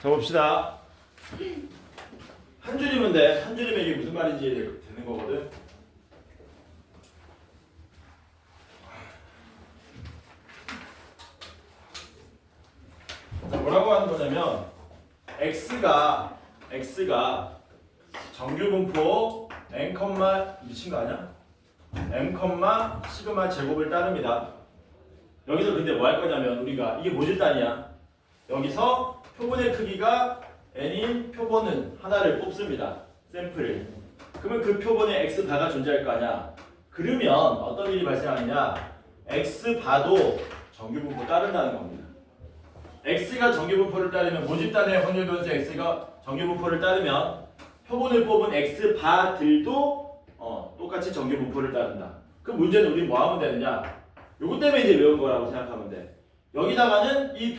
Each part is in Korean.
자 봅시다. 한 줄이면 돼. 한 줄이면 이게 무슨 말인지 되는 거거든. 자 뭐라고 하는 거냐면 x가 정규분포 n, 미친 거 아니야? m, 시그마 제곱을 따릅니다. 여기서 근데 뭐 할 거냐면 우리가 이게 모질단이야. 여기서 표본의 크기가 n인 표본은 하나를 뽑습니다. 샘플을. 그러면 그 표본에 x바가 존재할 거 아니야. 그러면 어떤 일이 발생하느냐. x바도 정규분포 따른다는 겁니다. x가 정규분포를 따르면 모집단의 확률 변수 x가 정규분포를 따르면 표본을 뽑은 x바들도 똑같이 정규분포를 따른다. 그 문제는 우리 뭐 하면 되느냐. 요거 때문에 이제 외운 거라고 생각하면 돼. 여기다가는 이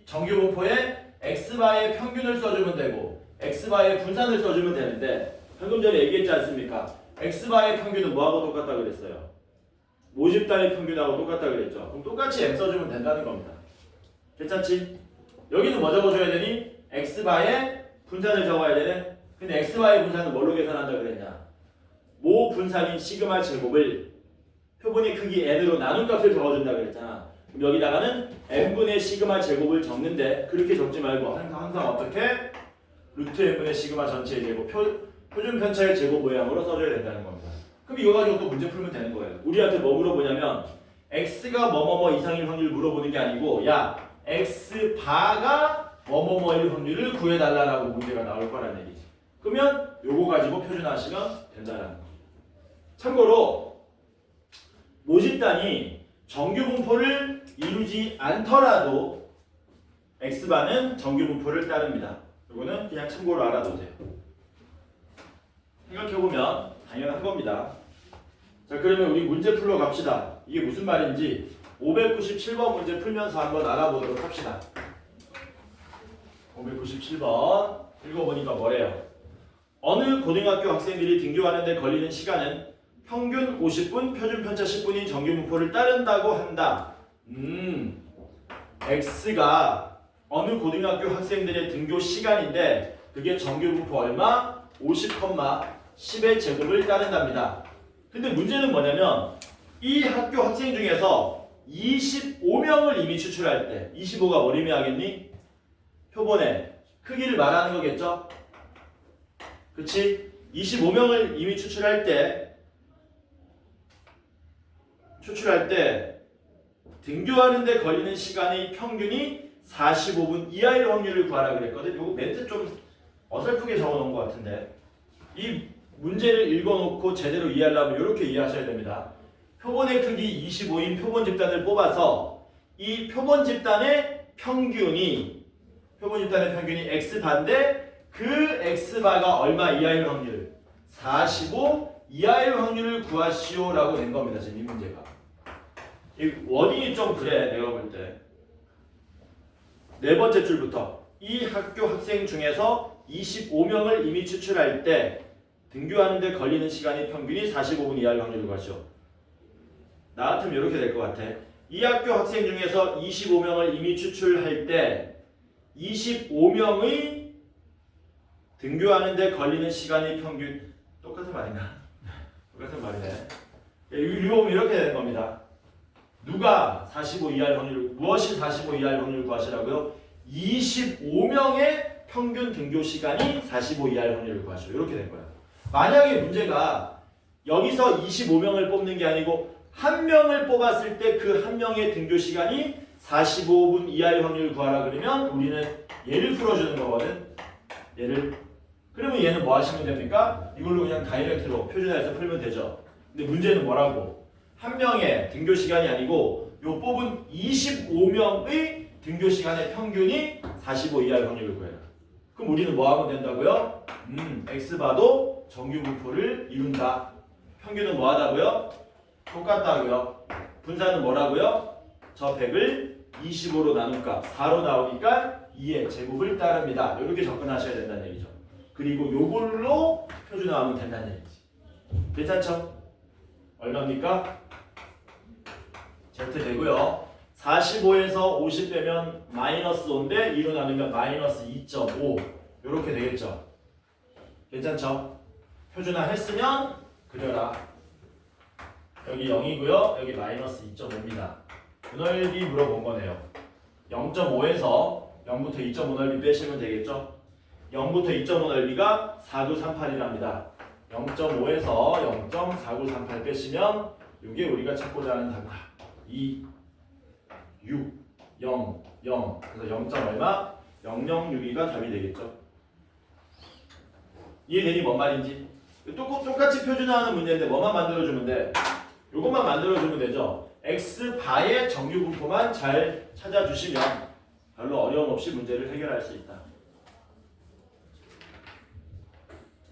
정규분포에 x바의 평균을 써주면 되고 x바의 분산을 써주면 되는데 방금 전에 얘기했지 않습니까? x바의 평균은 뭐하고 똑같다 그랬어요? 모집단의 평균하고 똑같다 그랬죠. 그럼 똑같이 m 써주면 된다는 겁니다. 괜찮지? 여기는 뭐 적어줘야 되니? x바의 분산을 적어야 되네. 근데 x바의 분산은 뭘로 계산한다 그랬냐? 모 분산인 시그마 제곱을 표본의 크기 n으로 나눈 값을 적어준다 그랬잖아. 그럼 여기다가는 n분의 시그마 제곱을 적는데 그렇게 적지 말고 항상 어떻게? 루트 n분의 시그마 전체의 제곱, 표준 편차의 제곱 모양으로 써줘야 된다는 겁니다. 그럼 이거 가지고 또 문제 풀면 되는 거예요. 우리한테 뭐 물어보냐면 x가 뭐뭐뭐 이상일 확률 물어보는 게 아니고 야 x바가 뭐뭐뭐일 확률을 구해달라고 문제가 나올 거란 얘기지. 그러면 요거 가지고 표준화하시면 된다는 거. 참고로 모집단이 정규분포를 이루지 않더라도 x바는 정규분포를 따릅니다. 요거는 그냥 참고로 알아두세요. 생각해보면 당연한 겁니다. 자 그러면 우리 문제 풀러 갑시다. 이게 무슨 말인지 597번 문제 풀면서 한번 알아보도록 합시다. 597번 읽어보니까 뭐래요? 어느 고등학교 학생들이 등교하는 데 걸리는 시간은 평균 50분, 표준 편차 10분인 정규분포를 따른다고 한다. x가 어느 고등학교 학생들의 등교 시간인데 그게 정규분포 얼마? 50,10의 제곱을 따른답니다. 근데 문제는 뭐냐면 이 학교 학생 중에서 25명을 이미 추출할 때 25가 뭘 의미하겠니? 표본의 크기를 말하는 거겠죠? 그치? 25명을 이미 추출할 때 등교하는 데 걸리는 시간의 평균이 45분 이하일 확률을 구하라 그랬거든. 요거 멘트 좀 어설프게 적어놓은 것 같은데 이 문제를 읽어놓고 제대로 이해하려면 이렇게 이해하셔야 됩니다. 표본의 크기 25인 표본 집단을 뽑아서 이 표본 집단의 평균이 x바인데 그 x바가 얼마 이하일 확률? 45 이하일 확률을 구하시오라고 된 겁니다. 지금 이 문제가. 이 원인이 좀 그래 내가 볼 때. 네 번째 줄부터 이 학교 학생 중에서 25명을 이미 추출할 때 등교하는 데 걸리는 시간의 평균이 45분 이하일 확률을 구하시오. 나 같으면 이렇게 될 것 같아. 이 학교 학생 중에서 25명을 이미 추출할 때 25명의 등교하는 데 걸리는 시간의 평균 똑같은 말인가? 똑같은 말이네. 읽어보면 이렇게 되는 겁니다. 누가 45 이하일 확률, 무엇이 45 이하일 확률을 구하시라고요? 25명의 평균 등교 시간이 45 이하일 확률을 구하시오. 이렇게 된 거야. 만약에 문제가 여기서 25명을 뽑는 게 아니고 한 명을 뽑았을 때 그 한 명의 등교 시간이 45분 이하일 확률을 구하라 그러면 우리는 얘를 풀어주는 거거든. 얘를. 그러면 얘는 뭐 하시면 됩니까? 이걸로 그냥 다이렉트로 표준화해서 풀면 되죠. 근데 문제는 뭐라고? 한 명의 등교 시간이 아니고 요 뽑은 25명의 등교 시간의 평균이 45 이하일 확률을 구해라. 그럼 우리는 뭐 하면 된다고요? x바도 정규분포를 이룬다. 평균은 뭐 하다고요? 똑같다고요. 분산은 뭐라고요? 저 100을 25로 나눈 값 4로 나오니까 2의 제곱을 따릅니다. 이렇게 접근하셔야 된다는 얘기죠. 그리고 요걸로 표준화하면 된다는 얘기지. 괜찮죠? 얼마입니까? Z 되고요. 45에서 50 빼면 마이너스 5인데 2로 나누면 마이너스 2.5 이렇게 되겠죠. 괜찮죠? 표준화 했으면 그려라. 여기 0이고요. 여기 마이너스 2.5입니다. 그 넓이 물어본 거네요. 0.5에서 0부터 2.5 넓이 빼시면 되겠죠. 0부터 2.5 넓이가 4938이랍니다. 0.5에서 0.4938 빼시면 이게 우리가 찾고자 하는 답이다. 2, 6, 0, 0 그래서 0. 얼마? 006이가 답이 되겠죠. 이해되니 뭔 말인지? 똑같이 표준화하는 문제인데 뭐만 만들어주면 돼? 요것만 만들어주면 되죠. x바의 정규 분포만 잘 찾아주시면 별로 어려움 없이 문제를 해결할 수 있다.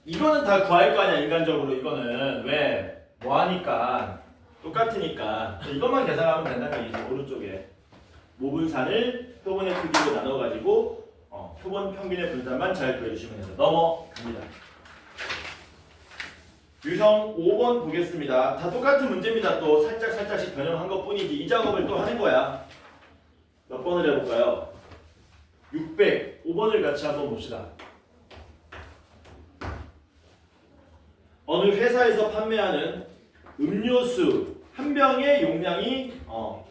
이거는 다 구할 거 아니야 인간적으로. 이거는 왜? 뭐 하니까 똑같으니까 이것만 계산하면 된다는 얘기죠. 오른쪽에 모분산을 표본의 크기로 나눠가지고 표본 평균의 분산만 잘 구해주시면 돼요. 넘어갑니다. 유형 5번 보겠습니다. 다 똑같은 문제입니다. 또 살짝씩 변형한 것 뿐이지 이 작업을 또 하는 거야. 몇 번을 해볼까요? 605번을 같이 한번 봅시다. 어느 회사에서 판매하는 음료수 한 병의 용량이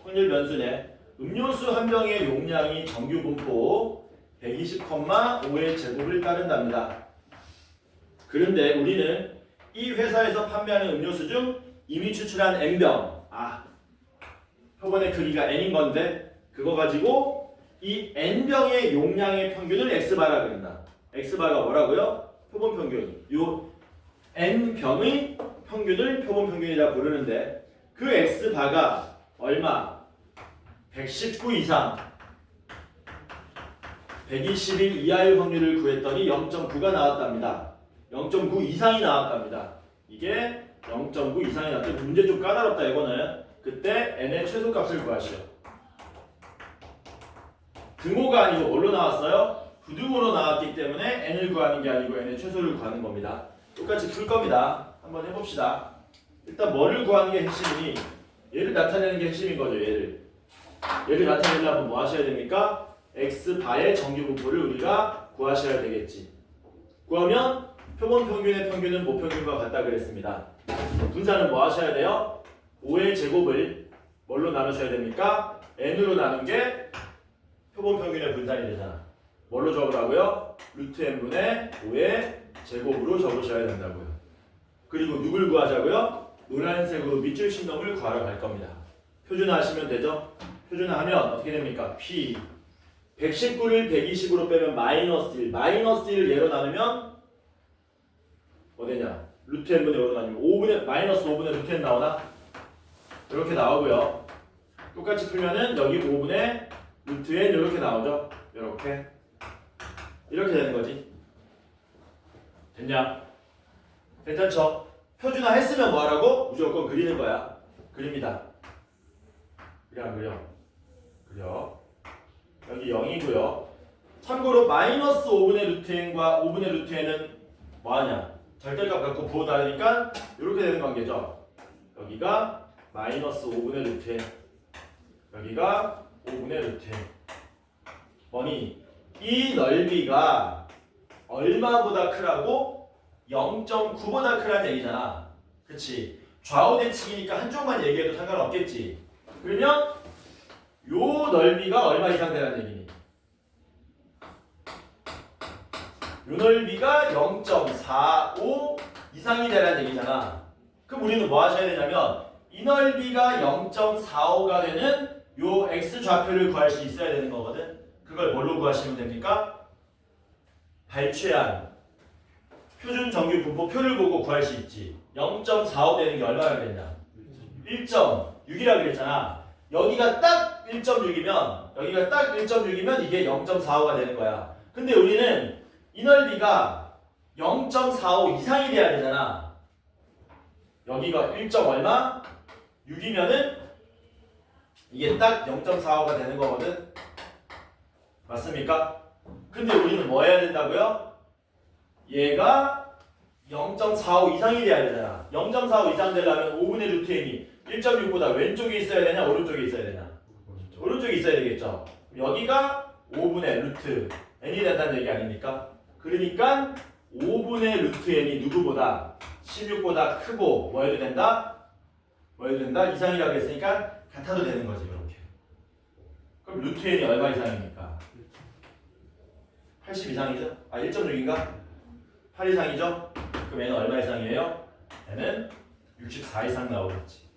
확률 변수네. 음료수 한 병의 용량이 정규 분포 120,5의 제곱을 따른답니다. 그런데 우리는 이 회사에서 판매하는 음료수 중 이미 추출한 N병, 표본의 크기가 N인 건데 그거 가지고 이 N병의 용량의 평균을 X바라 그린다. X바가 뭐라고요? 표본 평균. 요 N병의 평균을 표본 평균이라 부르는데 그 X바가 얼마? 119 이상 121 이하의 확률을 구했더니 0.9가 나왔답니다. 0.9 이상이 나왔답니다. 이게 0.9 이상이 나왔대. 문제 좀 까다롭다 이거는. 그때 n의 최소값을 구하시오. 등호가 아니고 뭘로 나왔어요? 부등호로 나왔기 때문에 n을 구하는 게 아니고 n의 최소를 구하는 겁니다. 똑같이 풀 겁니다. 한번 해봅시다. 일단 뭐를 구하는 게 핵심이니? 얘를 나타내는 게 핵심인 거죠. 얘를 나타내려면 뭐 하셔야 됩니까? x바의 정규 분포를 우리가 구하셔야 되겠지. 구하면 표본 평균의 평균은 모평균과 같다 그랬습니다. 분산은 뭐 하셔야 돼요? 5의 제곱을 뭘로 나누셔야 됩니까? n으로 나눈 게 표본 평균의 분산이 되잖아. 뭘로 적으라고요? 루트 n분의 5의 제곱으로 적으셔야 된다고요. 그리고 누굴 구하자고요? 노란색으로 밑줄 친 놈을 구하러 갈 겁니다. 표준화하시면 되죠? 표준화하면 어떻게 됩니까? P 119를 120으로 빼면 마이너스 1 마이너스 1을 얘로 나누면 뭐 되냐? 루트 n분의 5로 나누면 5분의 마이너스 5분의 루트 n 나오나? 이렇게 나오고요. 똑같이 풀면은 여기 5분의 루트 n 이렇게 나오죠? 이렇게 되는 거지. 됐냐? 괜찮죠? 표준화 했으면 뭐 하라고? 무조건 그리는 거야. 그립니다. 그려. 여기 0이고요. 참고로 마이너스 5분의 루트 n과 5분의 루트 n은 뭐하냐? 절대값 갖고 부호 다르니까 이렇게 되는 관계죠. 여기가 마이너스 5분의 루트 n, 여기가 5분의 루트 n. 뭐니? 이 넓이가 얼마보다 크라고? 0.9보다 크라는 얘기잖아. 그치? 좌우 대칭이니까 한쪽만 얘기해도 상관없겠지. 그러면 요 넓이가 얼마 이상 되라는 얘기니? 요 넓이가 0.45 이상이 되라는 얘기잖아. 그럼 우리는 뭐 하셔야 되냐면 이 넓이가 0.45가 되는 요 x 좌표를 구할 수 있어야 되는 거거든. 그걸 뭘로 구하시면 됩니까? 발췌한 표준 정규 분포표를 보고 구할 수 있지. 0.45 되는 게 얼마나 되냐? 1.6이라 그랬잖아. 여기가 딱 1.6이면 이게 0.45가 되는 거야. 근데 우리는 이 넓이가 0.45 이상이 돼야 되잖아. 여기가 1. 얼마? 6이면은 이게 딱 0.45가 되는 거거든. 맞습니까? 근데 우리는 뭐 해야 된다고요? 얘가 0.45 이상이 돼야 되잖아. 0.45 이상 되려면 5분의 루트 n이 1.6보다 왼쪽에 있어야 되냐 오른쪽에 있어야 되냐? 오른쪽에 있어야 되겠죠. 여기가 5분의 루트 n이 된다는 얘기 아닙니까? 그러니까 5분의 루트 n이 누구보다 16보다 크고 뭐 해도 된다? 뭐 해도 된다? 이상이라고 했으니까 같아도 되는 거지 이렇게. 그럼 루트 n이 얼마 이상입니까? 80 이상이죠? 아 1.6인가? 8 이상이죠? 그럼 n은 얼마 이상이에요? n은 64 이상 나오겠지.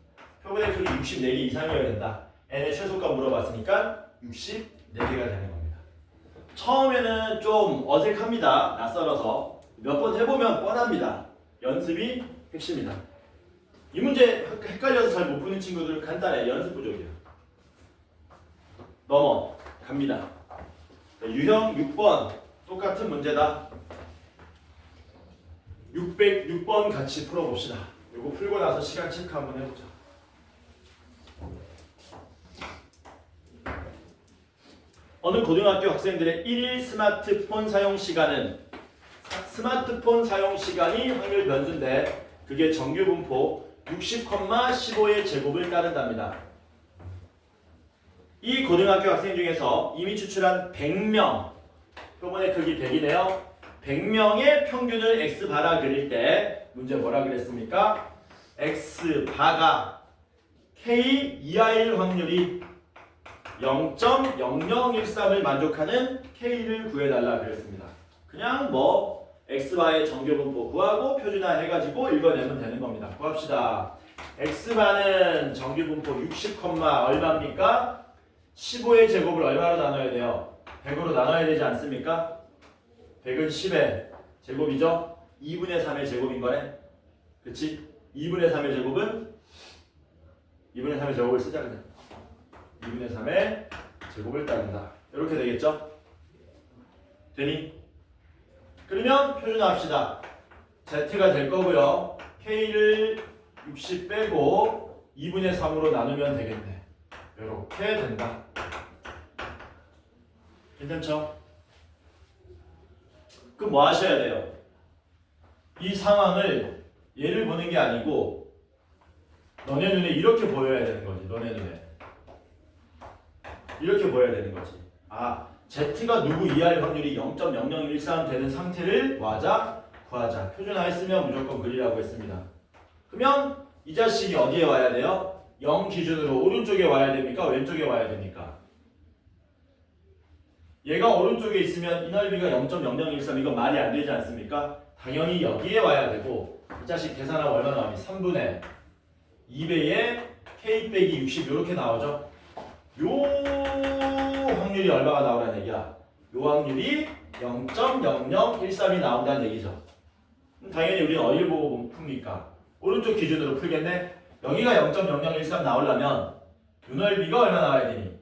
표본의 크기 64개 이상이어야 된다. n의 최소값 물어봤으니까 64개가 되는 겁니다. 처음에는 좀 어색합니다. 낯설어서 몇 번 해보면 뻔합니다. 연습이 핵심이다. 이 문제 헷갈려서 잘 못 푸는 친구들은 간단해. 연습 부족이야. 넘어갑니다. 유형 6번 똑같은 문제다. 606번 같이 풀어봅시다. 이거 풀고 나서 시간 체크 한번 해보자. 어느 고등학교 학생들의 1일 스마트폰 사용 시간은 스마트폰 사용 시간이 확률 변수인데 그게 정규 분포 60,15의 제곱을 따른답니다. 이 고등학교 학생 중에서 이미 추출한 100명, 표본의 크기 100이네요. 100명의 평균을 x바라 그릴 때 문제 뭐라 그랬습니까? x바가 k 이하일 확률이 0.0013을 만족하는 k를 구해달라 그랬습니다. 그냥 뭐 x바의 정규분포 구하고 표준화 해가지고 읽어내면 되는 겁니다. 구합시다. x바는 정규분포 60, 얼마입니까? 15의 제곱을 얼마로 나눠야 돼요? 100으로 나눠야 되지 않습니까? 100은 10의 제곱이죠? 2분의 3의 제곱인 거네. 그치? 2분의 3의 제곱은 2분의 3의 제곱을 쓰자 그냥. 2분의 3의 제곱을 따른다. 이렇게 되겠죠? 되니? 그러면 표준화합시다. z가 될 거고요. k를 60 빼고 2분의 3으로 나누면 되겠네. 이렇게 된다. 괜찮죠? 그럼 뭐 하셔야 돼요? 이 상황을 얘를 보는 게 아니고 너네 눈에 이렇게 보여야 되는 거지. 너네 눈에 이렇게 보여야 되는 거지. 아, z가 누구 이하일 확률이 0.0013 되는 상태를 구하자. 표준화했으면 무조건 그리라고 했습니다. 그러면 이 자식이 어디에 와야 돼요? 0 기준으로 오른쪽에 와야 됩니까? 왼쪽에 와야 됩니까? 얘가 오른쪽에 있으면 이 넓이가 0.0013 이건 말이 안 되지 않습니까? 당연히 여기에 와야 되고 이 자식 계산하면 얼마 나오니? 3분의 2배의 k 빼기 60 이렇게 나오죠. 요 확률이 얼마가 나오라는 얘기야? 요 확률이 0.0013이 나온다는 얘기죠. 당연히 우리는 어디를 보고 풉니까? 오른쪽 기준으로 풀겠네? 여기가 0.0013 나오려면 요 넓이가 얼마 나와야 되니?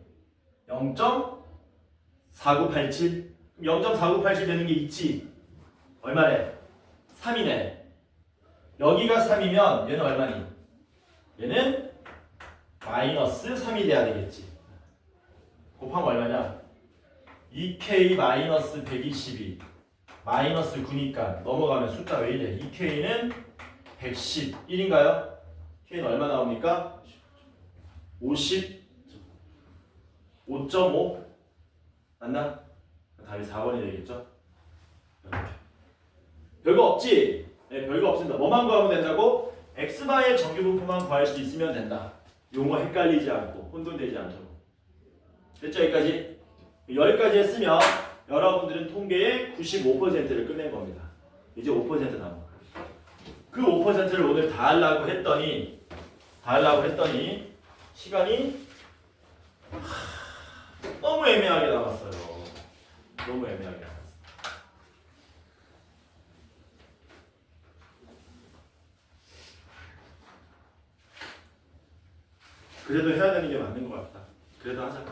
0.4987? 0.4987 되는 게 있지? 얼마래? 3이네. 여기가 3이면 얘는 얼마니? 얘는 마이너스 3이 돼야 되겠지. 곱하면 얼마냐? 2k 마이너스 122 마이너스 9니까 넘어가면 숫자 왜 이래? 2k는 111인가요? k는 얼마 나옵니까? 55.5 맞나? 답이 4번이 되겠죠? 이렇게. 별거 없지? 네, 별거 없습니다. 뭐만 구하면 된다고? x바의 정규분포만 구할 수 있으면 된다. 용어 헷갈리지 않고 혼돈되지 않도록. 됐죠? 여기까지? 여기까지 했으면 여러분들은 통계의 95%를 끝낸 겁니다. 이제 5% 남은 거예요. 그 5%를 오늘 다 하려고 했더니 시간이 너무 애매하게 남았어요. 너무 애매하게 남았어요. 그래도 해야 되는 게 맞는 것 같다. 그래도 하자.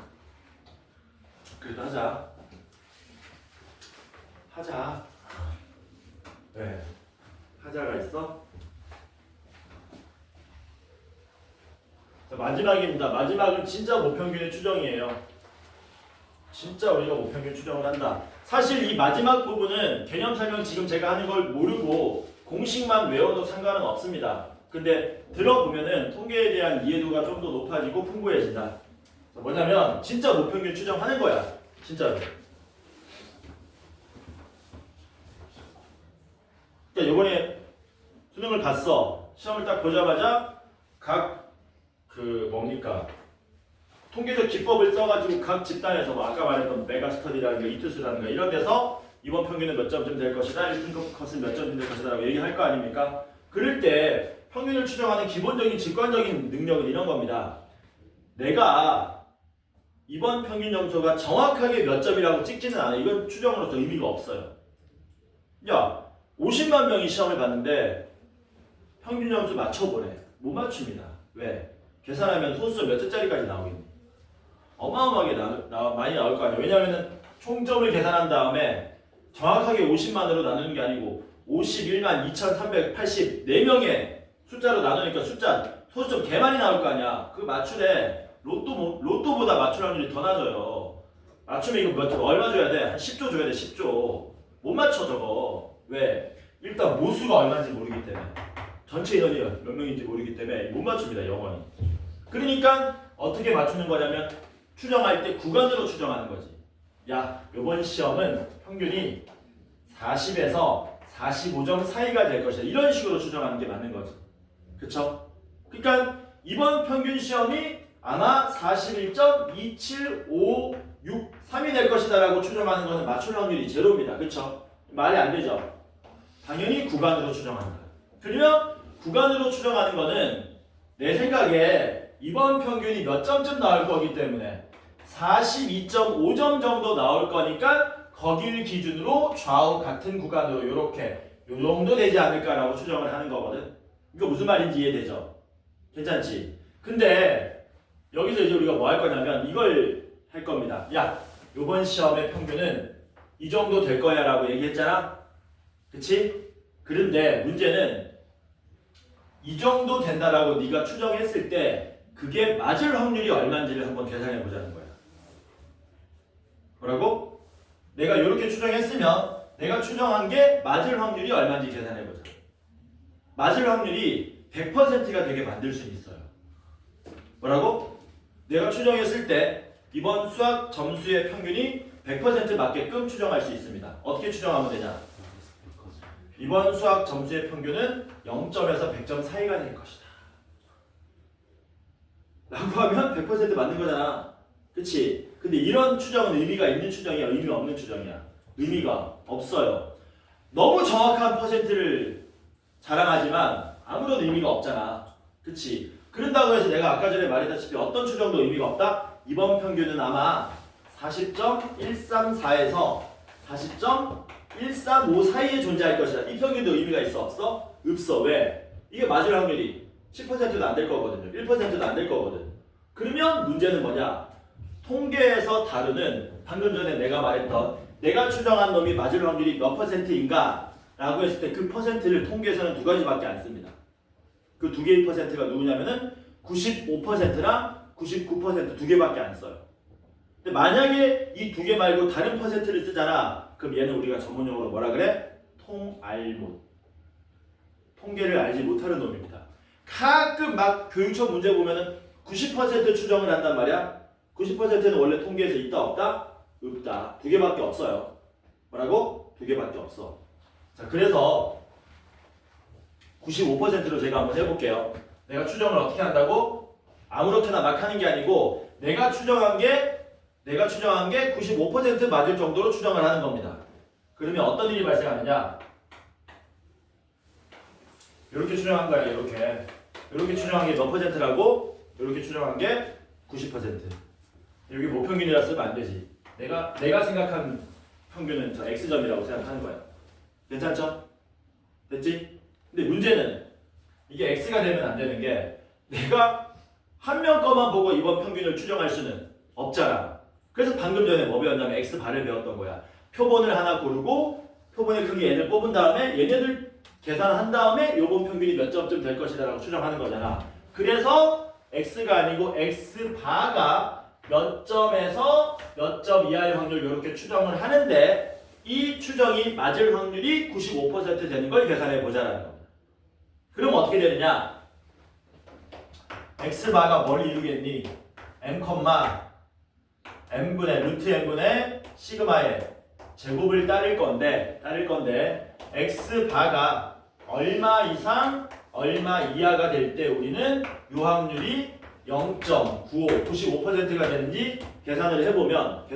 왜? 하자가 있어? 자, 마지막입니다. 마지막은 진짜 모평균의 추정이에요. 진짜 우리가 모평균 추정을 한다. 사실 이 마지막 부분은 개념 설명 지금 제가 하는 걸 모르고 공식만 외워도 상관은 없습니다. 근데 들어보면은 통계에 대한 이해도가 좀 더 높아지고 풍부해진다. 뭐냐면 진짜 모평균 추정하는 거야. 진짜로. 그러니까 요번에 수능을 봤어. 시험을 딱 보자마자 각 뭡니까? 통계적 기법을 써가지고 각 집단에서 뭐 아까 말했던 메가스터디라든가 이투스라든가 이런 데서 이번 평균은 몇 점쯤 될 것이다, 1등급 컷은 몇 점쯤 될 것이다 라고 얘기할 거 아닙니까? 그럴 때 평균을 추정하는 기본적인 직관적인 능력은 이런 겁니다. 내가 이번 평균 점수가 정확하게 몇 점이라고 찍지는 않아. 이건 추정으로서 의미가 없어요. 야, 50만 명이 시험을 봤는데 평균 점수 맞춰보래. 못 맞춥니다. 왜? 계산하면 소수점 몇 점짜리까지 나오겠니? 어마어마하게 많이 나올 거 아니에요. 왜냐하면 총점을 계산한 다음에 정확하게 50만으로 나누는 게 아니고 51만 2,384명의 숫자로 나누니까 소수점 개 많이 나올 거 아니야. 그거 맞추래. 로또보다 맞출 확률이 더 낮아요. 맞추면 이거 얼마 줘야 돼? 한 10조 줘야 돼. 10조. 못 맞춰 저거. 왜? 일단 모수가 얼마인지 모르기 때문에. 전체 인원이 몇 명인지 모르기 때문에 못 맞춥니다. 영원히. 그러니까 어떻게 맞추는 거냐면 추정할 때 구간으로 추정하는 거지. 야, 이번 시험은 평균이 40에서 45점 사이가 될 것이다. 이런 식으로 추정하는 게 맞는 거지. 그쵸? 그러니까 이번 평균 시험이 아마 41.27563이 될 것이다 라고 추정하는 것은 맞출 확률이 제로입니다. 그쵸? 말이 안 되죠? 당연히 구간으로 추정한다. 그러면 구간으로 추정하는 거는 내 생각에 이번 평균이 몇 점쯤 나올 거기 때문에 42.5점 정도 나올 거니까 거기를 기준으로 좌우 같은 구간으로 이렇게 요 정도 되지 않을까라고 추정을 하는 거거든. 이거 무슨 말인지 이해되죠? 괜찮지? 근데 여기서 이제 우리가 뭐 할 거냐면 이걸 할 겁니다. 야, 요번 시험의 평균은 이 정도 될 거야 라고 얘기했잖아? 그치? 그런데 문제는 이 정도 된다라고 네가 추정했을 때 그게 맞을 확률이 얼마인지를 한번 계산해 보자는 거야. 뭐라고? 내가 이렇게 추정했으면 내가 추정한 게 맞을 확률이 얼마인지 계산해 보자. 맞을 확률이 100%가 되게 만들 수 있어요. 뭐라고? 내가 추정했을 때 이번 수학 점수의 평균이 100% 맞게끔 추정할 수 있습니다. 어떻게 추정하면 되냐? 이번 수학 점수의 평균은 0점에서 100점 사이가 될 것이다. 라고 하면 100% 맞는 거잖아. 그치? 근데 이런 추정은 의미가 있는 추정이야? 의미 없는 추정이야? 의미가 없어요. 너무 정확한 퍼센트를 자랑하지만 아무런 의미가 없잖아. 그치? 그런다고 해서 내가 아까 전에 말했다시피 어떤 추정도 의미가 없다? 이번 평균은 아마 40.134에서 40.135 사이에 존재할 것이다. 이 평균도 의미가 있어? 없어? 없어. 왜? 이게 맞을 확률이 10%도 안 될 거거든요. 1%도 안 될 거거든. 그러면 문제는 뭐냐? 통계에서 다루는 방금 전에 내가 말했던 내가 추정한 놈이 맞을 확률이 몇 퍼센트인가 라고 했을 때 그 퍼센트를 통계에서는 두 가지밖에 안 씁니다. 그 두 개의 퍼센트가 누구냐면은 95%랑 99% 두 개밖에 안 써요. 근데 만약에 이 두 개 말고 다른 퍼센트를 쓰잖아. 그럼 얘는 우리가 전문용어로 뭐라 그래? 통알못. 통계를 알지 못하는 놈입니다. 가끔 막 교육청 문제 보면은 90% 추정을 한단 말이야. 90%는 원래 통계에서 있다 없다? 없다. 두 개밖에 없어요. 뭐라고? 두 개밖에 없어. 자, 그래서 95%로 제가 한번 해볼게요. 내가 추정을 어떻게 한다고? 아무렇게나 막 하는 게 아니고 내가 추정한 게 95% 맞을 정도로 추정을 하는 겁니다. 그러면 어떤 일이 발생하느냐? 이렇게 추정한 거야. 이렇게 추정한 게 몇 퍼센트라고? 이렇게 추정한 게 90%. 여기 모평균이라 쓰면 안 되지. 내가 생각한 평균은 저 x점이라고 생각하는 거야. 괜찮죠? 됐지? 근데 문제는 이게 x가 되면 안 되는 게 내가 한 명 거만 보고 이번 평균을 추정할 수는 없잖아. 그래서 방금 전에 뭐 배웠냐면 x바를 배웠던 거야. 표본을 하나 고르고 표본의 크기 n을 뽑은 다음에 얘네들 계산한 다음에 요번 평균이 몇 점쯤 될 것이다 라고 추정하는 거잖아. 그래서 x가 아니고 x바가 몇 점에서 몇 점 이하의 확률 이렇게 추정을 하는데 이 추정이 맞을 확률이 95% 되는 걸 계산해 보자라는 겁니다. 그럼 어떻게 되느냐? x바가 뭘 이루겠니? m, n분의 루트 n분의 시그마의 제곱을 따를 건데 x바가 얼마 이상 얼마 이하가 될 때 우리는 요 확률이 0.95, 95%가 되는지 계산을 해보면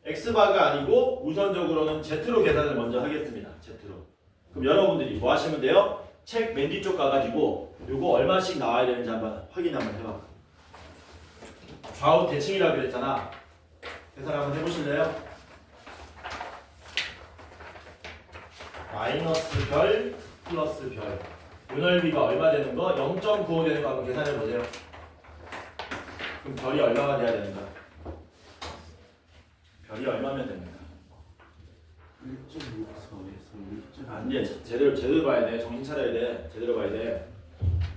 x바가 아니고 우선적으로는 z로 계산을 먼저 하겠습니다. z로. 그럼 여러분들이 뭐 하시면 돼요? 책 맨 뒤쪽 가가지고 요거 얼마씩 나와야 되는지 한번 확인 한번 해봐. 좌우 대칭이라고 그랬잖아. 계산 한번 해보실래요? 마이너스 별 플러스 별. 요 넓이가 얼마 되는 거? 0.95 되는 거 한번 계산해 보세요. 그럼 별이 얼마가 돼야 되는가? 별이 얼마면 됩니까? 1.64에서 1.. 아니, 제대로 봐야 돼. 정신 차려야 돼. 제대로 봐야 돼.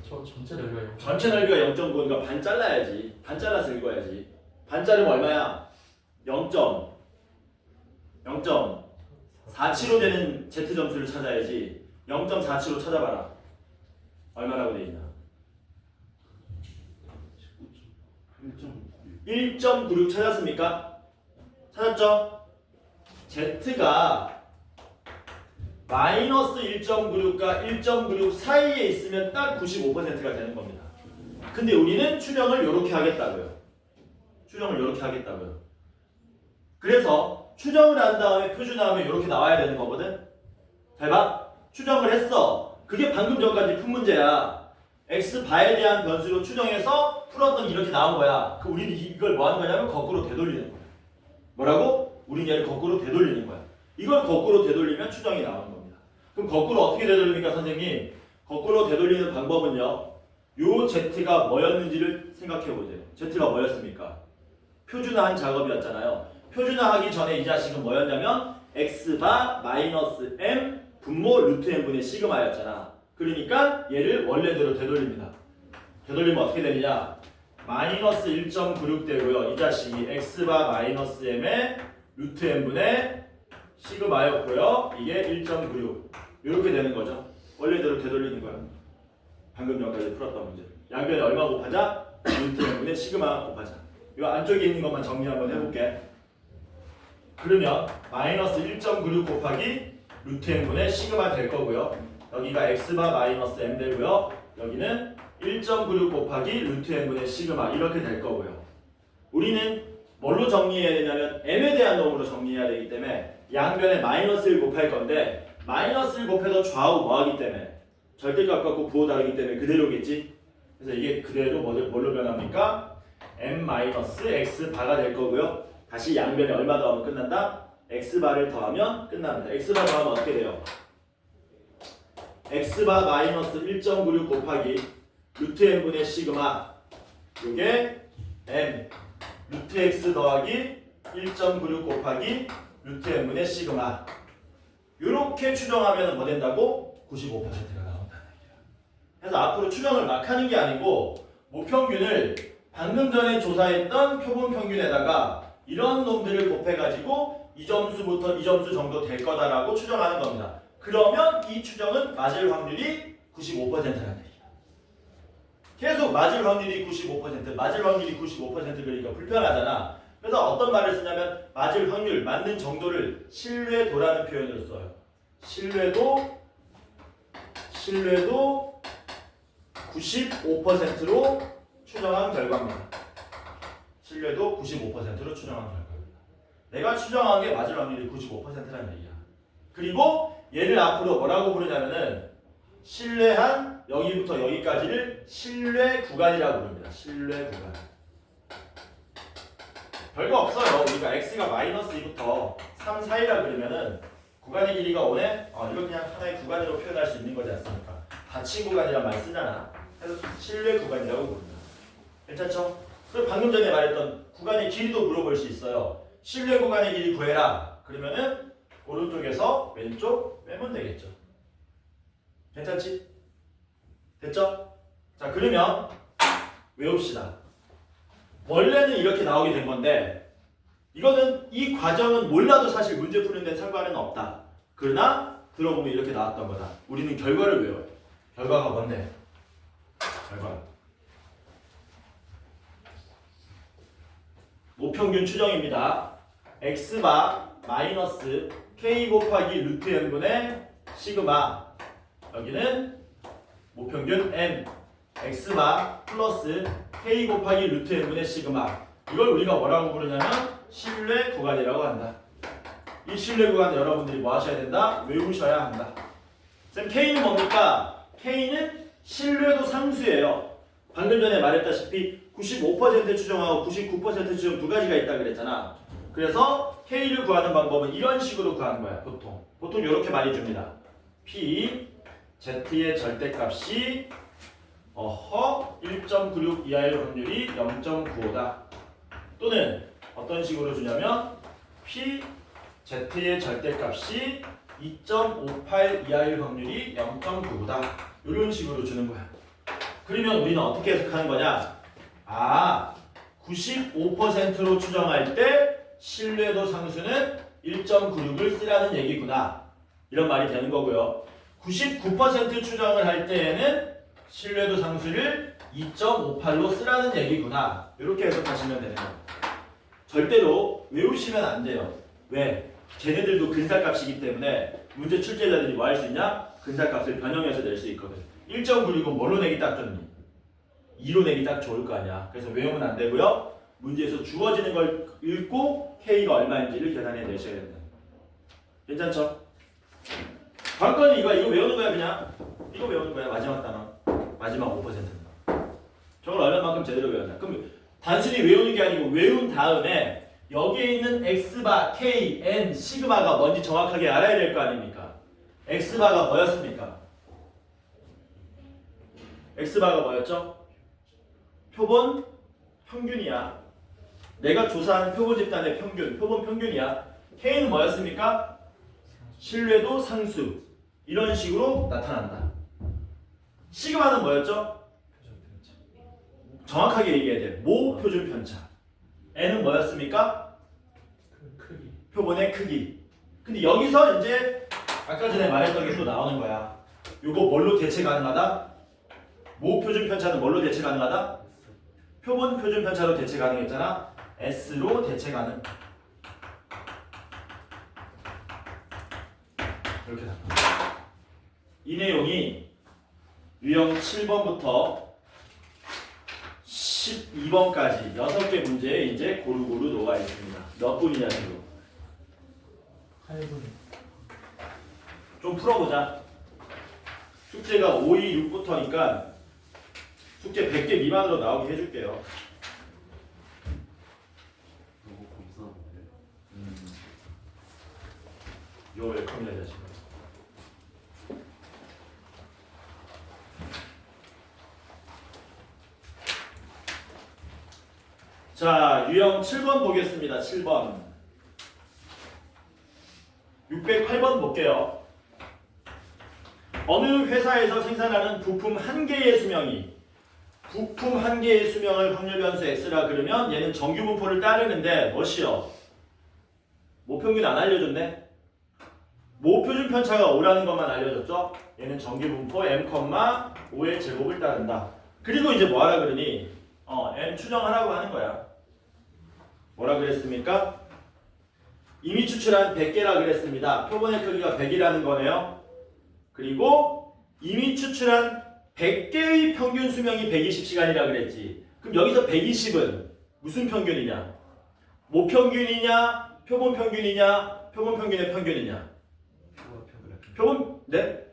저 전체 넓이가 0. 전체 넓이가 0.9니까 반 잘라야지. 반 잘라서 읽어야지. 반 자르면 얼마야? 0.475 되는 z 점수를 찾아야지. 0.47로 찾아봐라. 얼마라고 돼 있나? 1.96 찾았습니까? 찾았죠? z가 마이너스 1.96과 1.96 사이에 있으면 딱 95%가 되는 겁니다. 근데 우리는 추정을 이렇게 하겠다고요. 그래서 추정을 한 다음에 표준화하면 이렇게 나와야 되는 거거든. 잘 봐. 추정을 했어. 그게 방금 전까지 푼 문제야. x바에 대한 변수로 추정해서 풀었던 게 이렇게 나온 거야. 그 우리는 이걸 뭐 하는 거냐면 거꾸로 되돌리는 거야. 뭐라고? 우리는 얘를 거꾸로 되돌리는 거야. 이걸 거꾸로 되돌리면 추정이 나오는 겁니다. 그럼 거꾸로 어떻게 되돌립니까, 선생님? 거꾸로 되돌리는 방법은요. 요 z가 뭐였는지를 생각해 보세요. z가 뭐였습니까? 표준화한 작업이었잖아요. 표준화하기 전에 이 자식은 뭐였냐면 x바 마이너스 m 분모 루트 n분의 시그마였잖아. 그러니까 얘를 원래대로 되돌립니다. 되돌리면 어떻게 되느냐? 마이너스 1.96 되고요. 이 자식이 x바 마이너스 m의 루트 n분의 시그마였고요. 이게 1.96 이렇게 되는 거죠. 원래대로 되돌리는 거예요. 방금 전까지 풀었던 문제. 양변에 얼마 곱하자? 루트 n분의 시그마 곱하자. 이 안쪽에 있는 것만 정리 한번 해볼게. 그러면 마이너스 1.96 곱하기 루트 n분의 시그마 될 거고요. 여기가 x바 마이너스 m 되고요. 여기는 1.96 곱하기 루트 n분의 시그마 이렇게 될 거고요. 우리는 뭘로 정리해야 되냐면 m에 대한 놈으로 정리해야 되기 때문에 양변에 마이너스 1 곱할 건데 마이너스 1 곱해서 좌우 뭐하기 때문에 절대값 갖고 부호 다르기 때문에 그대로겠지. 그래서 이게 그대로 뭘로 변합니까? m-x 바가 될 거고요. 다시 양변에 얼마 더하면 끝난다? x바를 더하면 끝납니다. x바 더하면 어떻게 돼요? x바 마이너스 1.96 곱하기 루트 n분의 시그마 요게 m 루트 x 더하기 1.96 곱하기 루트 n분의 시그마 요렇게 추정하면 뭐 된다고? 95%가 나온다는 얘기야. 그래서 앞으로 추정을 막 하는 게 아니고 모평균을 방금 전에 조사했던 표본 평균에다가 이런 놈들을 곱해가지고 이 점수부터 이 점수 정도 될 거다라고 추정하는 겁니다. 그러면 이 추정은 맞을 확률이 95%라는 얘기야. 계속 맞을 확률이 95%, 맞을 확률이 95% 그러니까 불편하잖아. 그래서 어떤 말을 쓰냐면 맞을 확률, 맞는 정도를 신뢰도라는 표현을 써요. 신뢰도 95%로 추정한 결과입니다. 신뢰도 95%로 추정한 결과입니다. 내가 추정한 게 맞을 확률이 95%라는 얘기야. 그리고 얘를 앞으로 뭐라고 부르냐면은 신뢰한 여기부터 여기까지를 신뢰 구간이라고 부릅니다. 신뢰 구간. 별거 없어요. 우리가 x가 마이너스 2부터 3 사이라 그러면은 구간의 길이가 5네? 이거 그냥 하나의 구간으로 표현할 수 있는 거지 않습니까? 닫힌 구간이란 말 쓰잖아. 그래서 신뢰 구간이라고 부릅니다. 괜찮죠? 그리고 방금 전에 말했던 구간의 길이도 물어볼 수 있어요. 신뢰 구간의 길이 구해라. 그러면은 오른쪽에서 왼쪽 빼면 되겠죠. 괜찮지? 됐죠? 자, 그러면 외웁시다. 원래는 이렇게 나오게 된 건데 이거는 이 과정은 몰라도 사실 문제 푸는 데는 상관은 없다. 그러나 들어보면 이렇게 나왔던 거다. 우리는 결과를 외워요. 결과가 뭔데? 결과. 모평균 추정입니다. x바 마이너스 k 곱하기 루트 n분의 시그마, 여기는 모평균 n, x바 플러스 k 곱하기 루트 n분의 시그마, 이걸 우리가 뭐라고 부르냐면 신뢰 구간이라고 한다. 이 신뢰 구간을 여러분들이 뭐 하셔야 된다? 외우셔야 한다. 쌤, K는 뭡니까? K는 신뢰도 상수예요. 방금 전에 말했다시피 95% 추정하고 99% 추정 두 가지가 있다 그랬잖아. 그래서 K를 구하는 방법은 이런 식으로 구하는 거야. 보통 이렇게 많이 줍니다. P, Z의 절대값이 1.96 이하일 확률이 0.95다. 또는 어떤 식으로 주냐면 P, Z의 절대값이 2.58 이하일 확률이 0.99다. 이런 식으로 주는 거야. 그러면 우리는 어떻게 해석하는 거냐? 95%로 추정할 때 신뢰도 상수는 1.96을 쓰라는 얘기구나. 이런 말이 되는 거고요. 99% 추정을 할 때에는 신뢰도 상수를 2.58로 쓰라는 얘기구나. 이렇게 해석하시면 되는 거예요. 절대로 외우시면 안 돼요. 왜? 쟤네들도 근사값이기 때문에 문제 출제자들이 뭐 할 수 있냐? 근사값을 변형해서 낼 수 있거든. 1.96은 뭘로 내기 딱 좋니? 2로 내기 딱 좋을 거 아니야. 그래서 외우면 안 되고요. 문제에서 주어지는 걸 읽고 K가 얼마인지를 계산해 내셔야 된다. 괜찮죠? 다음 거는 이거 외우는 거야. 그냥 이거 외우는 거야. 마지막 단어, 마지막 5%는 저걸 얼마만큼 제대로 외웠냐. 그럼 단순히 외우는 게 아니고 외운 다음에 여기에 있는 x바, k, n, 시그마가 뭔지 정확하게 알아야 될 거 아닙니까? x바가 뭐였습니까? x바가 뭐였죠? 표본 평균이야. 내가 조사한 표본 집단의 평균, 표본 평균이야. k는 뭐였습니까? 신뢰도 상수. 이런 식으로 나타난다. 시그마는 뭐였죠? 정확하게 얘기해야 돼. 모 표준 편차. n은 뭐였습니까? 크기. 표본의 크기. 근데 여기서 이제 아까 전에 말했던 게 또 나오는 거야. 요거 뭘로 대체 가능하다? 모 표준 편차는 뭘로 대체 가능하다? 표본 표준 편차로 대체 가능했잖아. S로 대체 가능. 이렇게 답니다. 이 내용이 유형 7번부터 12번까지 6개 문제에 이제 고루고루 녹아 있습니다. 몇 분이냐 지금? 8분. 좀 풀어보자. 숙제가 5, 2, 6부터니까 숙제 100개 미만으로 나오게 해줄게요. 요 웰컴이다 자식. 자, 유형 7번 보겠습니다. 7번. 608번 볼게요. 어느 회사에서 생산하는 부품 한 개의 수명이 부품 한 개의 수명을 확률 변수 x라 그러면 얘는 정규 분포를 따르는데 뭐시여? 모평균 안 알려줬네. 모표준 편차가 5라는 것만 알려줬죠. 얘는 정규 분포 m, 5의 제곱을 따른다. 그리고 이제 뭐 하라 그러니? m 추정하라고 하는 거야. 뭐라 그랬습니까? 이미 추출한 100개라 그랬습니다. 표본의 크기가 100이라는 거네요. 그리고 이미 추출한 100개의 평균 수명이 120시간이라 그랬지. 그럼 여기서 120은 무슨 평균이냐? 모평균이냐? 표본 평균이냐? 표본 평균의 평균이냐? 표본, 네?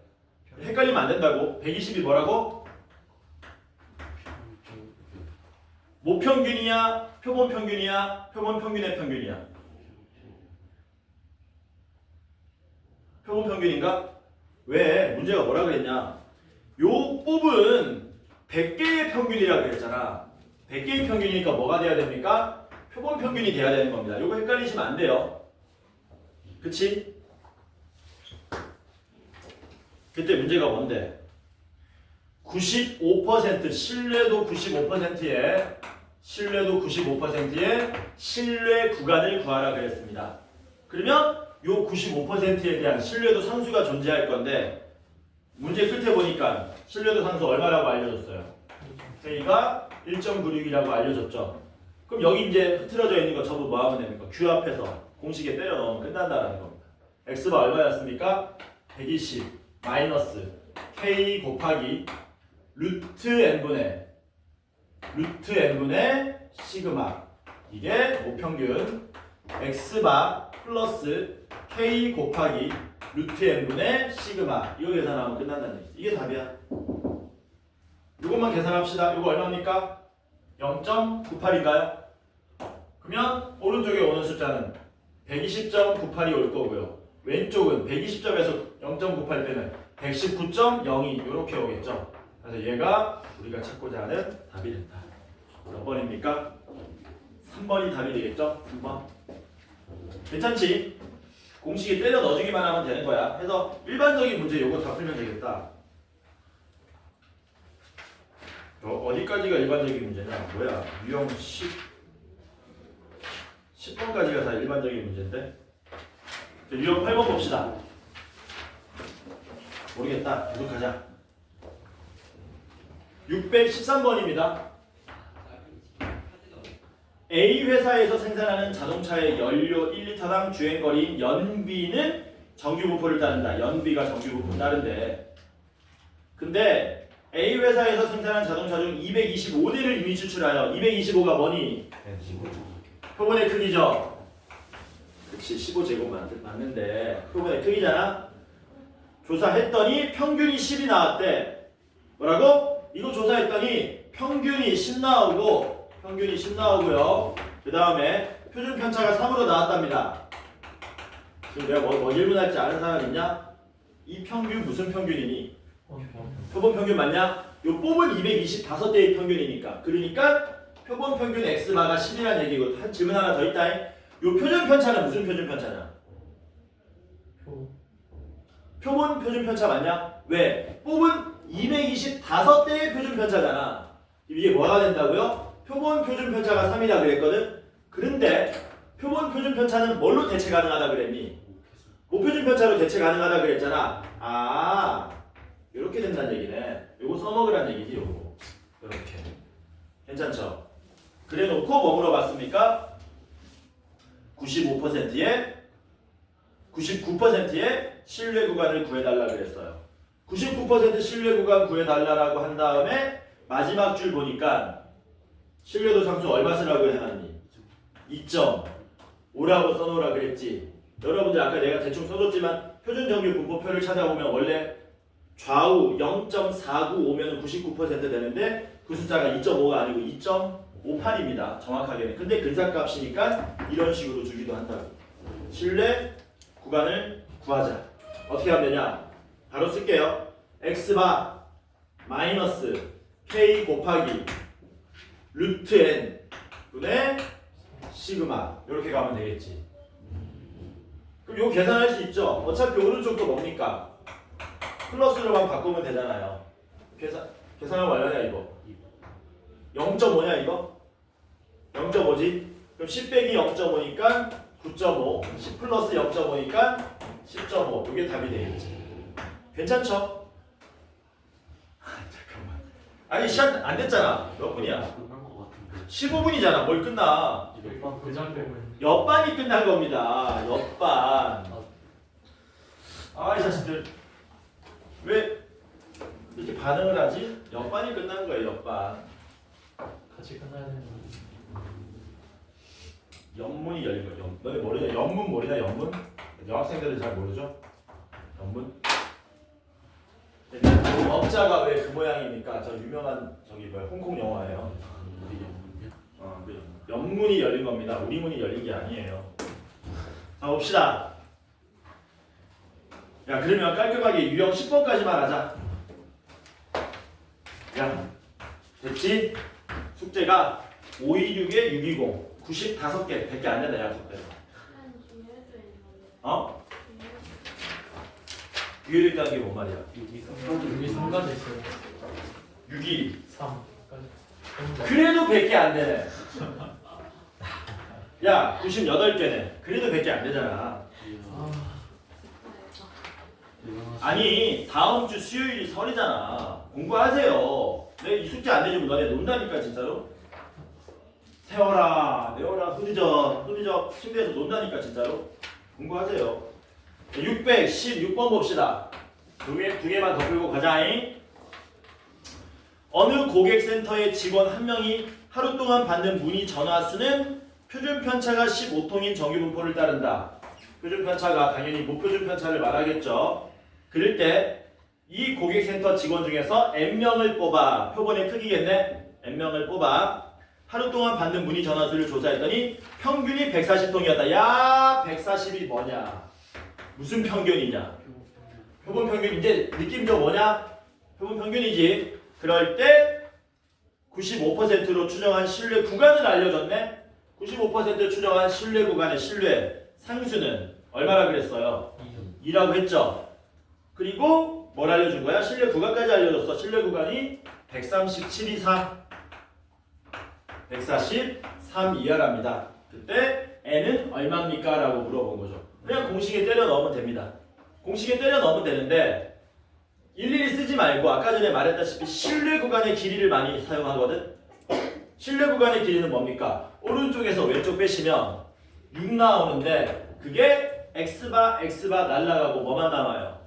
헷갈리면 안 된다고. 120이 뭐라고? 모평균이냐? 표본 평균이야? 표본 평균의 평균이야? 표본 평균인가? 왜? 문제가 뭐라 그랬냐? 요 뽑은 100개의 평균이라고 그랬잖아. 100개의 평균이니까 뭐가 돼야 됩니까? 표본 평균이 돼야 되는 겁니다. 요거 헷갈리시면 안 돼요. 그치? 그때 문제가 뭔데? 95% 신뢰도 95%에 신뢰 구간을 구하라 그랬습니다. 그러면 요 95%에 대한 신뢰도 상수가 존재할 건데 문제 끝에 보니까 신뢰도 상수 얼마라고 알려줬어요? K가 1.96이라고 알려줬죠. 그럼 여기 이제 흐트러져 있는 거 전부 뭐 하면 됩니까? q 앞에서 공식에 때려 넣으면 끝난다라는 겁니다. x가 얼마였습니까? 120 마이너스 k 곱하기 루트 n분의 시그마, 이게 모평균 x바 플러스 k 곱하기 루트 n분의 시그마, 이거 계산하면 끝난다는 얘기지. 이게 답이야. 이것만 계산합시다. 이거 얼마입니까? 0.98인가요? 그러면 오른쪽에 오는 숫자는 120.98이 올 거고요. 왼쪽은 120점에서 0.98 빼면 119.02 이렇게 오겠죠. 그래서 얘가 우리가 찾고자 하는 답이 된다. 몇 번입니까? 3번이 답이 되겠죠? 3번. 괜찮지? 공식에 때려 넣어주기만 하면 되는 거야. 해서 일반적인 문제 요거 다 풀면 되겠다. 어디까지가 일반적인 문제냐? 뭐야? 유형 10번까지가 다 일반적인 문제인데. 유형 8번 봅시다. 모르겠다. 계속하자. 613번입니다. A 회사에서 생산하는 자동차의 연료 1리터당 주행거리인 연비는 정규부포를 따른다. 연비가 정규부포를 따른데, 근데 A 회사에서 생산한 자동차 중 225대를 이미 추출하여 225가 뭐니? 표본의 크기죠. 그치, 15제곱 맞는데 표본의 크기잖아. 조사했더니 평균이 10이 나왔대. 뭐라고? 이거 조사했더니 평균이 10 나오고, 평균이 10 나오고요. 그 다음에 표준 편차가 3으로 나왔답니다. 지금 내가 뭐 1분 할지 아는 사람 있냐? 이 평균 무슨 평균이니? 표본 평균 맞냐? 요 뽑은 225대의 평균이니까. 그러니까 표본 평균 x바가 10이라는 얘기고. 한 질문 하나 더 있다. 요 표준 편차는 무슨 표준 편차냐? 표본 표준 편차 맞냐? 왜? 뽑은 225대의 표준 편차잖아. 이게 뭐가 된다고요? 표본 표준 편차가 3이라 그랬거든? 그런데 표본 표준 편차는 뭘로 대체 가능하다 그랬니? 모표준 편차로 대체 가능하다 그랬잖아. 아, 이렇게 된다는 얘기네. 요거 써먹으란 얘기지, 요거. 이렇게. 괜찮죠? 그래 놓고 뭐 물어봤습니까? 99%의 신뢰 구간을 구해달라 그랬어요. 99% 신뢰 구간 구해달라고 한 다음에 마지막 줄 보니까 신뢰도 상수 얼마 쓰라고 해놨니? 2.5라고 써놓으라 그랬지. 여러분들 아까 내가 대충 써줬지만 표준 정규 분포표를 찾아보면 원래 좌우 0.495면 99% 되는데 그 숫자가 2.5가 아니고 2.58입니다. 정확하게는. 근데 근사값이니까 이런 식으로 주기도 한다고. 신뢰 구간을 구하자. 어떻게 하면 되냐? 바로 쓸게요. x바 마이너스 k 곱하기 루트 n 분의 시그마, 이렇게 가면 되겠지. 그럼 이거 계산할 수 있죠? 어차피 오른쪽도 뭡니까? 플러스로만 바꾸면 되잖아요. 계산하면 얼마냐 이거? 0.5냐 이거? 0.5지? 그럼 10 빼기 0.5니까 9.5, 10 플러스 0.5니까 10.5. 이게 답이 되겠지. 괜찮죠? 잠깐만. 아니 시간 안 됐잖아. 몇 분이야? 15분이잖아. 뭘 끝나? 옆반이 끝난 겁니다. 옆반. 아, 이 자식들 왜 이렇게 반응을 하지? 옆반이 끝난 거예요. 옆반. 같이 끝나야 되는 거. 연문이 열린 거죠. 너네 모르냐? 연문 모르냐? 연문? 여학생들은 잘 모르죠? 연문? 옛날 업자가 왜 그 모양입니까? 저 유명한 저기 뭐야 홍콩 영화예요. 그 연문이 열린 겁니다. 우리 문이 열린 게 아니에요. 자 봅시다. 야 그러면 깔끔하게 유형 10번까지만 하자. 야 됐지? 숙제가 526에 620 95개 100개 안 된다. 약속 대로. 어? 유효도 있다는 게 뭔 말이야? 여기 3까지 있어요. 6이 3까지. 그래도 100개 안 되네. 야 98개네. 그래도 100개 안 되잖아. 아니 다음 주 수요일이 설이잖아. 공부하세요. 내 이 숙제 안 내주면 너네 논다니까 진짜로. 세워라 내워라 흐느적 침대에서 논다니까 진짜로 공부하세요. 616번 봅시다. 두 개만 더 풀고 가자잉. 어느 고객센터의 직원 한 명이 하루 동안 받는 문의 전화 수는 표준 편차가 15통인 정규 분포를 따른다. 표준 편차가 당연히 무표준 편차를 말하겠죠. 그럴 때 이 고객센터 직원 중에서 n명을 뽑아. 표본의 크기겠네. n명을 뽑아. 하루 동안 받는 문의 전화 수를 조사했더니 평균이 140통이었다. 야 140이 뭐냐? 무슨 평균이냐? 표본 평균. 이제 느낌도 뭐냐? 표본 평균이지. 그럴 때 95%로 추정한 신뢰 구간을 알려줬네. 95% 추정한 신뢰 구간의 신뢰 상수는 얼마라 그랬어요? 2라고 했죠. 그리고 뭘 알려준 거야? 신뢰 구간까지 알려줬어. 신뢰 구간이 137 이상 143 이하랍니다. 그때 n은 얼마입니까? 라고 물어본 거죠. 그냥 공식에 때려 넣으면 됩니다. 공식에 때려 넣으면 되는데 일일이 쓰지 말고 아까 전에 말했다시피 신뢰 구간의 길이를 많이 사용하거든. 신뢰 구간의 길이는 뭡니까? 오른쪽에서 왼쪽 빼시면 6 나오는데 그게 x바 날라가고 뭐만 남아요?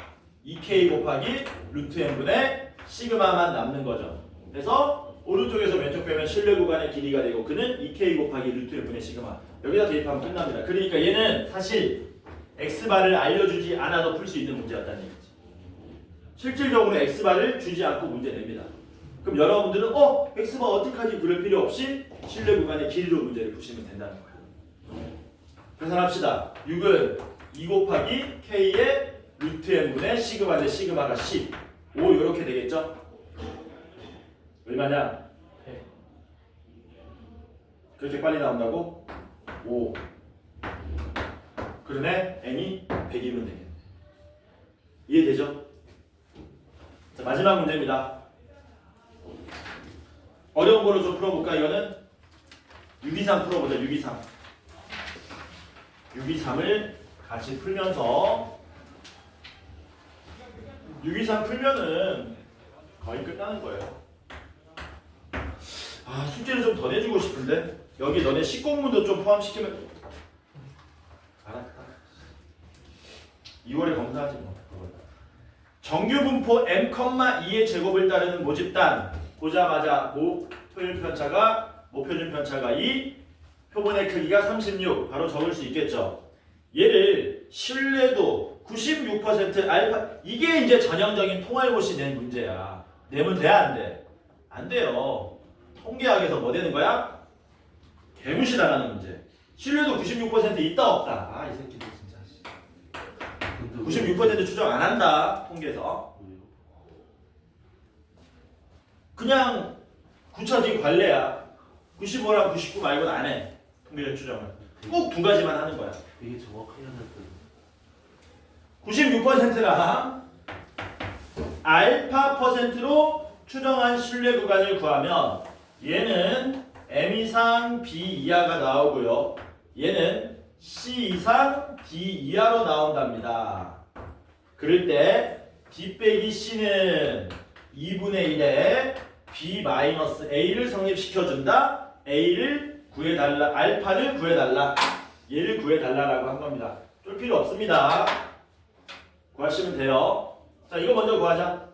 2k 곱하기 루트 n분의 시그마만 남는 거죠. 그래서 오른쪽에서 왼쪽 빼면 신뢰 구간의 길이가 되고 그는 2k 곱하기 루트 n분의 시그마. 여기다 대입하면 끝납니다. 그러니까 얘는 사실 x바를 알려주지 않아도 풀 수 있는 문제였다는 얘기지. 실질적으로 x바를 주지 않고 문제 냅니다. 그럼 여러분들은 x바 어떡하지? 그럴 필요 없이 신뢰 구간의 길이로 문제를 푸시면 된다는 거예요. 계산합시다. 6은 2 곱하기 k의 루트 n분의 시그마인데 시그마가 10. 5 이렇게 되겠죠? 얼마냐? 100. 그렇게 빨리 나온다고? 5. 그러네? n이 100이면 되겠네. 이해되죠? 자, 마지막 문제입니다. 어려운 거로 좀 풀어볼까? 이거는 623 풀어보자. 623. 623을 같이 풀면서 623 풀면은 거의 끝나는 거예요. 아, 숙제를 좀 더 내주고 싶은데 여기 너네 시공문도 좀 포함시키면 알았다. 2월에 검사하지 뭐. 정규 분포 m,2의 제곱을 따르는 모집단 보자마자 모표준 편차가 2, 표본의 크기가 36 바로 적을 수 있겠죠. 얘를 신뢰도 96% 알파 이게 이제 전형적인 통할고시 낸 문제야. 내면 돼 안 돼? 안 돼요. 통계학에서 뭐 되는 거야? 개무시당하는 문제. 신뢰도 96% 있다 없다. 아, 이 새끼들 진짜. 96% 추정 안 한다. 통계에서. 그냥 굳혀진 관례야. 95랑 99 말고는 안 해. 통계적 추정을. 꼭 두 가지만 하는 거야. 되게 정확하게 하는 96%랑 알파 %로 추정한 신뢰 구간을 구하면 얘는 m 이상 b 이하가 나오고요. 얘는 c 이상 d 이하로 나온답니다. 그럴 때 b 빼기 c는 2분의 1에 b 마이너스 a를 성립시켜준다. a를 구해달라. 알파를 구해달라. 얘를 구해달라라고 한 겁니다. 쫄 필요 없습니다. 구하시면 돼요. 자, 이거 먼저 구하자.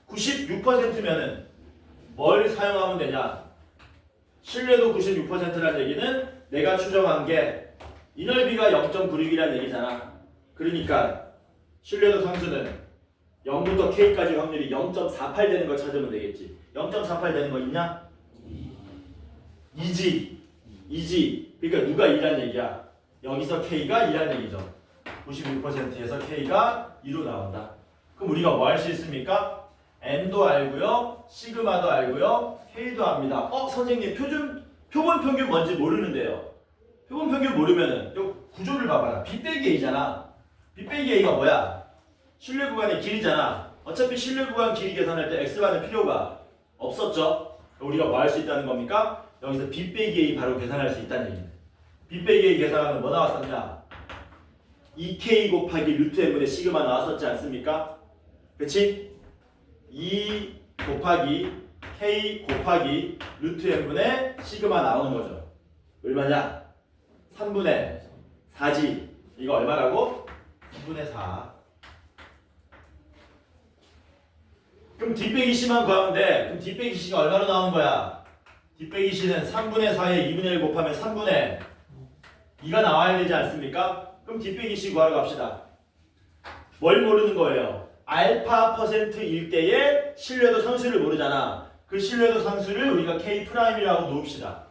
96%면은 뭘 사용하면 되냐? 신뢰도 96%라는 얘기는 내가 추정한 게 이 넓이가 0.96이라는 얘기잖아. 그러니까 신뢰도 상수는 0부터 k까지 확률이 0.48 되는 걸 찾으면 되겠지. 0.48 되는 거 있냐? 2지. 그러니까 누가 2란 얘기야? 여기서 k가 2란 얘기죠. 96%에서 k가 2로 나온다. 그럼 우리가 뭐 할 수 있습니까? n도 알고요, 시그마도 알고요, k도 압니다. 선생님 표본 평균 뭔지 모르는데요. 표본 평균 모르면은 요 구조를 봐봐라. b 빼기 a잖아. b 빼기 a가 뭐야? 신뢰 구간의 길이잖아. 어차피 신뢰 구간 길이 계산할 때 x반은 필요가 없었죠. 우리가 뭐 할 수 있다는 겁니까? 여기서 b 빼기 a 바로 계산할 수 있다는 얘기입니다. b 빼기 a 계산하면 뭐 나왔었냐? 2k 곱하기 루트 n분의 시그마 나왔었지 않습니까? 그치? 2 곱하기 K 곱하기 루트 n분의 시그마 나오는 거죠. 얼마냐? 3분의 4지. 이거 얼마라고? 3분의 4. 그럼 뒷배기 C만 구하면 돼. 그럼 뒷배기 C가 얼마로 나오는 거야? 뒷배기 C는 3분의 4에 2분의 1 곱하면 3분의 2가 나와야 되지 않습니까? 그럼 뒷배기 C 구하러 갑시다. 뭘 모르는 거예요? 알파 퍼센트일 때의 신뢰도 상수를 모르잖아. 그 신뢰도 상수를 우리가 K'이라고 놓읍시다.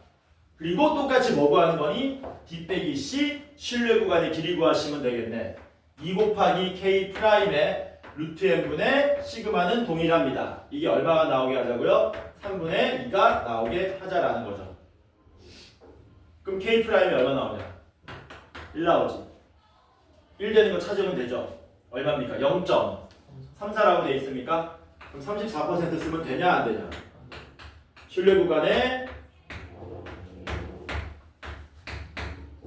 그리고 똑같이 뭐 구하는 거니? 뒷배기 C 신뢰 구간의 길이 구하시면 되겠네. 2 곱하기 K'의 루트 n분의 시그마는 동일합니다. 이게 얼마가 나오게 하자고요? 3분의 2가 나오게 하자라는 거죠. 그럼 K'이 얼마 나오냐? 1 나오지. 1 되는 거 찾으면 되죠. 얼마입니까? 0.34라고 돼 있습니까? 그럼 34% 쓰면 되냐 안 되냐? 신뢰 구간에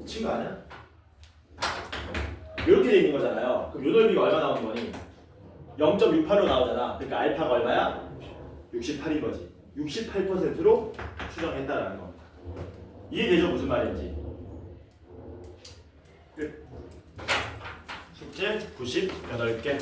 친 거 아니야? 이렇게 돼 있는 거잖아요. 그럼 요 넓이가 얼마 나오는 거니? 0.68로 나오잖아. 그러니까 알파가 얼마야? 68인 거지. 68%로 추정했다라는 겁니다. 이해되죠? 무슨 말인지. 끝. 숙제 98개.